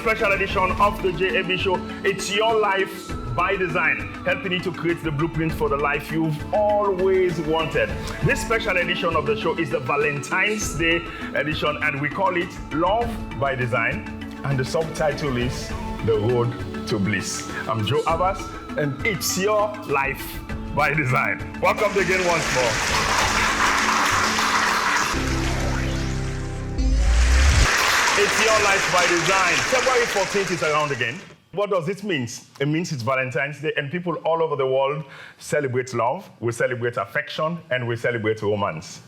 special edition of the JAB Show. It's your life by design, helping you to create the blueprint for the life you've always wanted. This special edition of the show is the Valentine's Day edition, and we call it Love by Design, and the subtitle is The Road to Bliss. I'm Joe Abbas, and it's your life by design. Welcome again once more. It's your life by design. February 14th is around again. What does it mean? It means it's Valentine's Day, and people all over the world celebrate love, we celebrate affection, and we celebrate romance.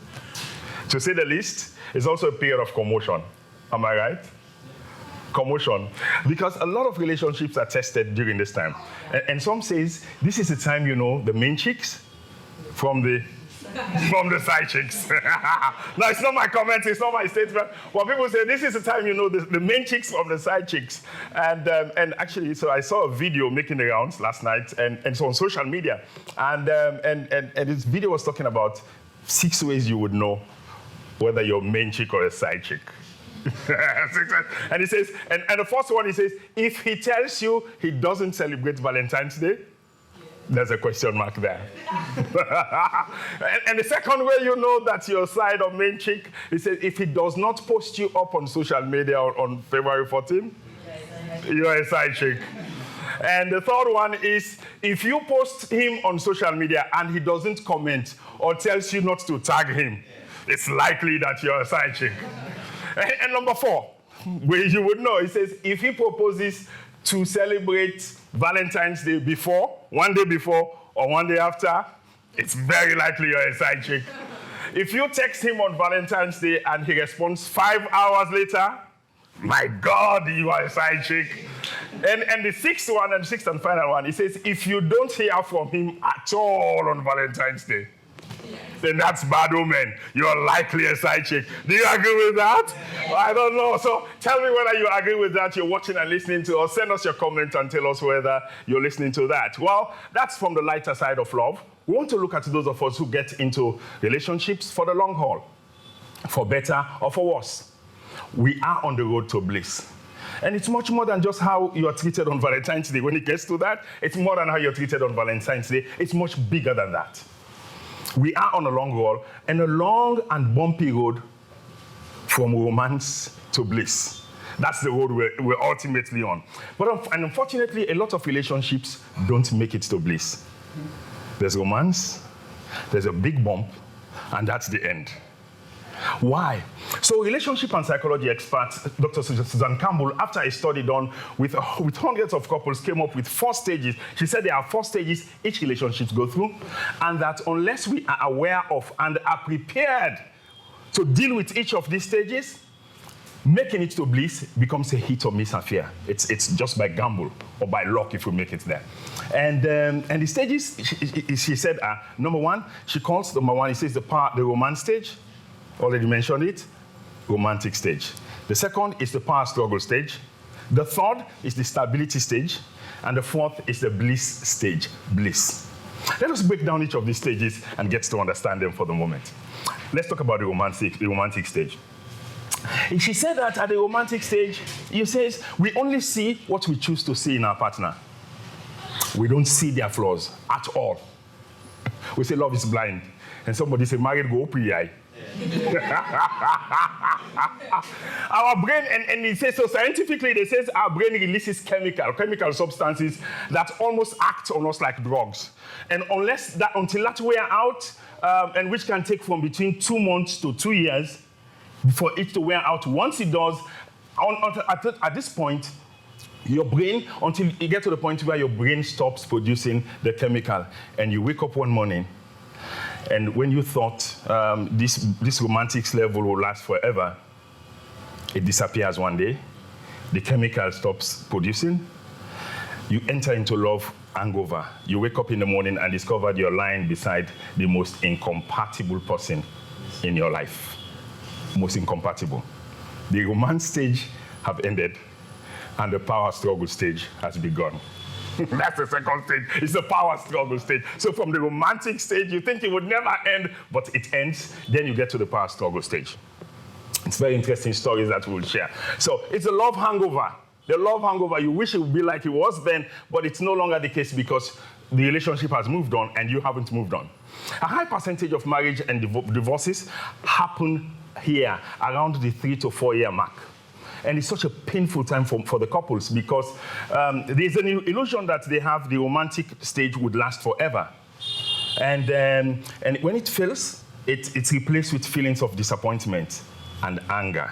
To say the least, it's also a period of commotion. Am I right? Commotion. Because a lot of relationships are tested during this time. And some says, this is the time, you know, the main chicks from the side chicks. No, it's not my comment, it's not my statement. Well, people say this is the time, you know, the main chicks from the side chicks. And actually, so I saw a video making the rounds last night, and so on social media. And this video was talking about 6 ways you would know whether you're a main chick or a side chick. And he says, and the first one, he says, if he tells you he doesn't celebrate Valentine's Day, there's a question mark there. And the second way you know that you're a side or main chick, he says, if he does not post you up on social media on February 14th, you're a side chick. And the third one is, if you post him on social media and he doesn't comment or tells you not to tag him, it's likely that you're a side chick. And number 4, where you would know, he says, if he proposes to celebrate Valentine's Day before, one day before, or one day after, it's very likely you're a side chick. If you text him on Valentine's Day and he responds 5 hours later, my God, you are a side chick. And the sixth and final one, he says, if you don't hear from him at all on Valentine's Day, then that's bad omen. You're likely a side chick. Do you agree with that? I don't know. So tell me whether you agree with that. You're watching and listening to, or send us your comment and tell us whether you're listening to that. Well, that's from the lighter side of love. We want to look at those of us who get into relationships for the long haul, for better or for worse. We are on the road to bliss. And it's much more than just how you are treated on Valentine's Day. When it gets to that, it's more than how you're treated on Valentine's Day. It's much bigger than that. We are on a long road, and a long and bumpy road from romance to bliss. That's the road we're ultimately on. But unfortunately, a lot of relationships don't make it to bliss. There's romance, there's a big bump, and that's the end. Why? So relationship and psychology expert Dr. Susan Campbell, after a study done with hundreds of couples, came up with 4 stages. She said there are 4 stages each relationship go through, and that unless we are aware of and are prepared to deal with each of these stages, making it to bliss becomes a hit or miss affair. It's just by gamble or by luck if we make it there. And the stages, she said, number 1, she calls number 1, he says the romance stage. Already mentioned it, romantic stage. The second is the power struggle stage. The third is the stability stage. And the 4th is the bliss stage, bliss. Let us break down each of these stages and get to understand them for the moment. Let's talk about the romantic stage. She said that at the romantic stage, he says, we only see what we choose to see in our partner. We don't see their flaws at all. We say love is blind. And somebody say, married go open your eye. Our brain, and it says, so scientifically, they say our brain releases chemical substances that almost act on us like drugs. And until that wear out, and which can take from between 2 months to 2 years for it to wear out. Once it does, at this point, your brain, until you get to the point where your brain stops producing the chemical, and you wake up one morning, and when you thought this romantic level will last forever, it disappears one day. The chemical stops producing. You enter into love hangover. You wake up in the morning and discover you're lying beside the most incompatible person in your life. Most incompatible. The romance stage have ended, and the power struggle stage has begun. That's the second stage. It's the power struggle stage. So from the romantic stage, you think it would never end, but it ends. Then you get to the power struggle stage. It's very interesting stories that we'll share. So it's a love hangover. The love hangover, you wish it would be like it was then, but it's no longer the case because the relationship has moved on and you haven't moved on. A high percentage of marriage and divorces happen here around the 3 to 4 year mark. And it's such a painful time for the couples because there's an illusion that they have the romantic stage would last forever. And when it fails, it's replaced with feelings of disappointment and anger.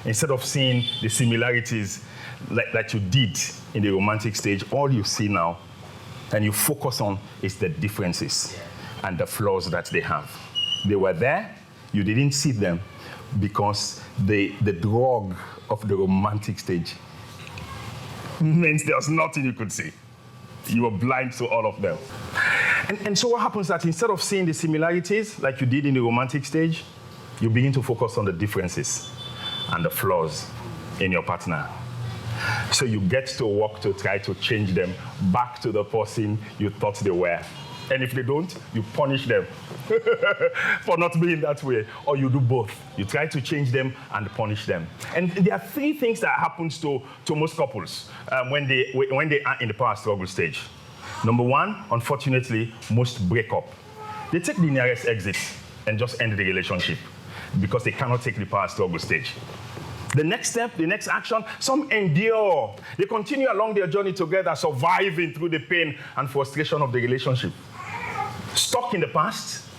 Instead of seeing the similarities that you did in the romantic stage, all you see now and you focus on is the differences and the flaws that they have. They were there, you didn't see them because the drug of the romantic stage means there was nothing you could see. You were blind to all of them. And so what happens is that instead of seeing the similarities like you did in the romantic stage, you begin to focus on the differences and the flaws in your partner. So you get to work to try to change them back to the person you thought they were. And if they don't, you punish them for not being that way. Or you do both. You try to change them and punish them. And there are 3 things that happens to most couples when they are in the power struggle stage. Number 1, unfortunately, most break up. They take the nearest exit and just end the relationship because they cannot take the power struggle stage. The next step, the next action, some endure. They continue along their journey together, surviving through the pain and frustration of the relationship. Stuck in the past,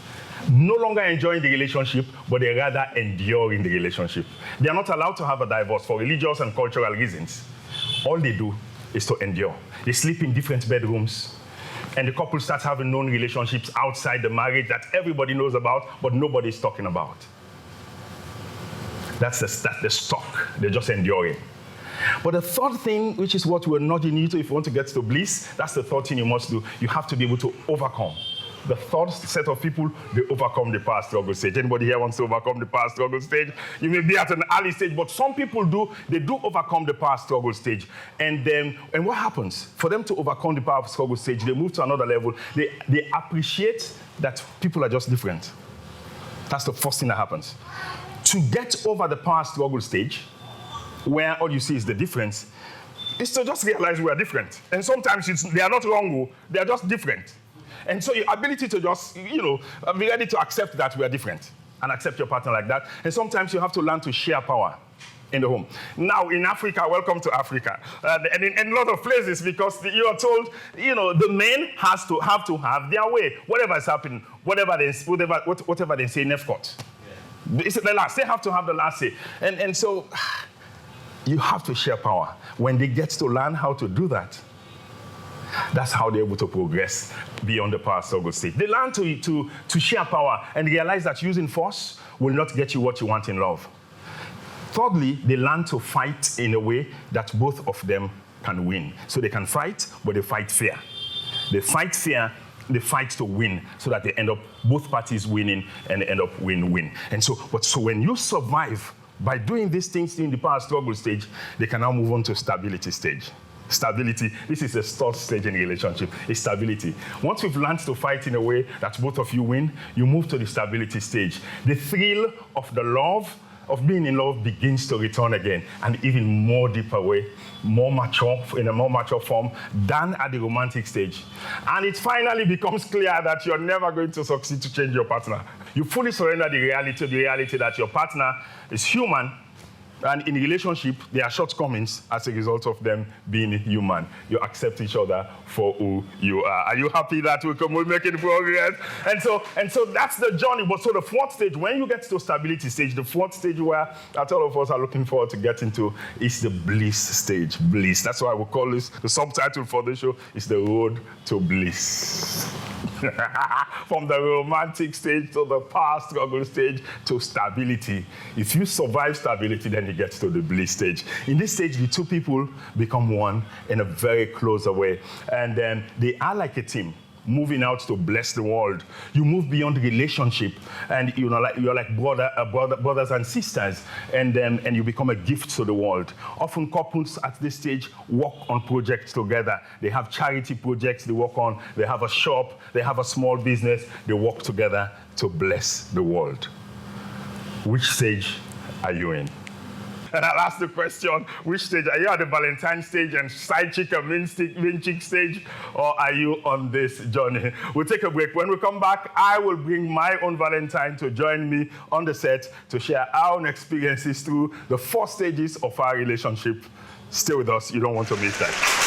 no longer enjoying the relationship, but they rather endure in the relationship. They are not allowed to have a divorce for religious and cultural reasons. All they do is to endure. They sleep in different bedrooms, and the couple starts having known relationships outside the marriage that everybody knows about, but nobody's talking about. That's the stock. They're just enduring. But the third thing, which is what we're nudging you to if you want to get to bliss, that's the third thing you must do. You have to be able to overcome. The third set of people, they overcome the power struggle stage. Anybody here wants to overcome the power struggle stage? You may be at an early stage, but some people do. They do overcome the power struggle stage. And what happens? For them to overcome the power struggle stage, they move to another level. They appreciate that people are just different. That's the first thing that happens. To get over the power struggle stage, where all you see is the difference, is to just realize we are different. And sometimes they are not wrong, they are just different. And so your ability to just, be ready to accept that we are different and accept your partner like that. And sometimes you have to learn to share power in the home. Now, in Africa, welcome to Africa. And in a lot of places, because you are told, the men have to have their way. Whatever is happening, whatever they say, next court. It's the last. They have to have the last say. And so you have to share power. When they get to learn how to do that, that's how they're able to progress beyond the power struggle stage. They learn to share power and realize that using force will not get you what you want in love. Thirdly, they learn to fight in a way that both of them can win. So they can fight, but they fight fair. They fight fair, they fight to win, so that they end up both parties winning and they end up win-win. And so when you survive by doing these things in the power struggle stage, they can now move on to stability stage. Stability, this is the third stage in a relationship, is stability. Once we've learned to fight in a way that both of you win, you move to the stability stage. The thrill of the love, of being in love, begins to return again, and even more deeper way, in a more mature form than at the romantic stage. And it finally becomes clear that you're never going to succeed to change your partner. You fully surrender the reality that your partner is human, and in a relationship, there are shortcomings as a result of them being human. You accept each other for who you are. Are you happy that we're making progress? And so that's the journey. But so the fourth stage, when you get to stability stage, the fourth stage where all of us are looking forward to getting to is the bliss stage. Bliss. That's why we call this, the subtitle for the show is The Road to Bliss. From the romantic stage to the power struggle stage to stability. If you survive stability, then you get to the bliss stage. In this stage, the two people become one in a very close way. And then they are like a team, moving out to bless the world. You move beyond relationship, and you're like brothers and sisters, and you become a gift to the world. Often couples at this stage work on projects together. They have charity projects they work on. They have a shop. They have a small business. They work together to bless the world. Which stage are you in? And I'll ask the question, which stage? Are you at the Valentine's stage and side chick and main chick stage? Or are you on this journey? We'll take a break. When we come back, I will bring my own Valentine to join me on the set to share our own experiences through the 4 stages of our relationship. Stay with us. You don't want to miss that.